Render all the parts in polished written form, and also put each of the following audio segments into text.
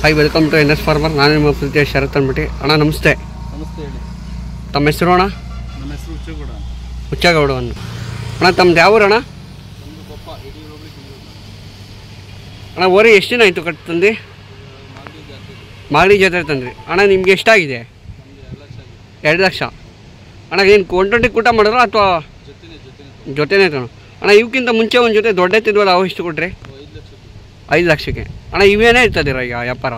Hi, welcome to NS farmer. ನಾನು ನಿಮ್ಮ ಪ್ರೀತಿಯ ಶರತ್ ಅಂದ್ಬಿಟ್ಟು. ಅಣ್ಣ ನಮಸ್ತೆ. ನಮಸ್ತೆ ಹೇಳಿ. ತಮ್ಮ ಹೆಸರು ಅಣ್ಣ? ನಮ್ಮ ಹೆಸರು ಹುಚ್ಚಗೌಡ ಅಣ್ಣ. ಅಣ್ಣ ತಮ್ಮದು ಯಾವ ಊರು ಅಣ್ಣ? ಅಣ್ಣ ಓರಿ ಎಷ್ಟು ದಿನ ಆಯಿತು ಕಟ್ ತಂದು? ಮಾಗಡಿ ಜಾತ್ರೆ ತಂದ್ರಿ. ಅಣ್ಣ ನಿಮ್ಗೆ ಎಷ್ಟಾಗಿದೆ? 2 ಲಕ್ಷ. ಅಣ್ಣ ಏನು 120 ಕೂಟ ಮಾಡಿದ್ರು ಅಥವಾ ಜೊತೆನೇ ತಗೊಂಡು? ಅಣ್ಣ ಇವಕ್ಕಿಂತ ಮುಂಚೆ ಒಂದು ಜೊತೆ ದೊಡ್ಡ ತಿದ್ವಲ್ಲ, ಅವು ಎಷ್ಟು ಕೊಟ್ರಿ? 5 ಲಕ್ಷಕ್ಕೆ. ಅಣ್ಣ ಇವೇನೇ ಇರ್ತದಿರ ಈಗ ವ್ಯಾಪಾರ?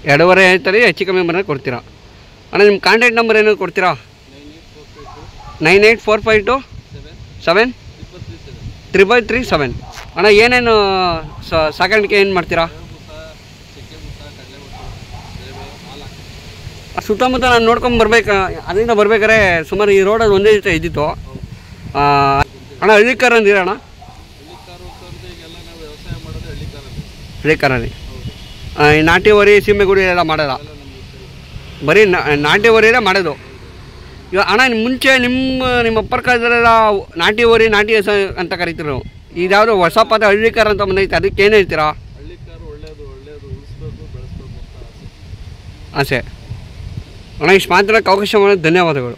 2.5 ಹೇಳ್ತಾರೆ, ಹೆಚ್ಚು ಕಮ್ಮಿ ಬಂದರೆ ಕೊಡ್ತೀರಾ? ಅಣ್ಣ ನಿಮ್ಮ ಕಾಂಟ್ಯಾಕ್ಟ್ ನಂಬರ್ ಏನಾದ್ರು ಕೊಡ್ತೀರಾ? 984527 337. ಅಣ್ಣ ಏನೇನು ಸಾಕಾಣಿಕೆ ಏನು ಮಾಡ್ತೀರಾ? ಸುತ್ತಮುತ್ತ ನಾನು ನೋಡ್ಕೊಂಡು ಬರ್ಬೇಕು. ಅಲ್ಲಿಂದ ಬರ್ಬೇಕಾದ್ರೆ ಸುಮಾರು ಈ ರೋಡಲ್ಲಿ ಒಂದೇ ಜೊತೆ ಇದ್ದಿತ್ತು. ಅಣ್ಣ ಹಳ್ಳಿಕಾರ ಅಂದಿರ ಅಣ್ಣ? ಹಳ್ಳಿಕಾರಲ್ಲಿ ಈ ನಾಟಿ ವರಿ ಸೀಮೆಗುಡಿ ಎಲ್ಲ ಮಾಡೋಲ್ಲ, ಬರೀ ನಾಟಿ ವರಿಯೇ ಮಾಡೋದು. ಇವಾಗ ಅಣ್ಣ ಮುಂಚೆ ನಿಮ್ಮ ಅಪ್ಪರ ಕಾಲದಲ್ಲೆಲ್ಲ ನಾಟಿ ವರಿ ನಾಟಿ ಹಸ ಅಂತ ಕರಿತಿರು. ಇದ್ಯಾವುದು ಹೊಸ ಪದ ಹಳ್ಳಿಕಾರ ಅಂತ ಬಂದೈತೆ, ಅದಕ್ಕೆ ಏನು ಹೇಳ್ತೀರಾ? ಆಸೆ. ಅಣ್ಣ ಇಷ್ಟು ಮಾತ್ರ ಅವಕಾಶ ಮಾಡೋದು ಧನ್ಯವಾದಗಳು.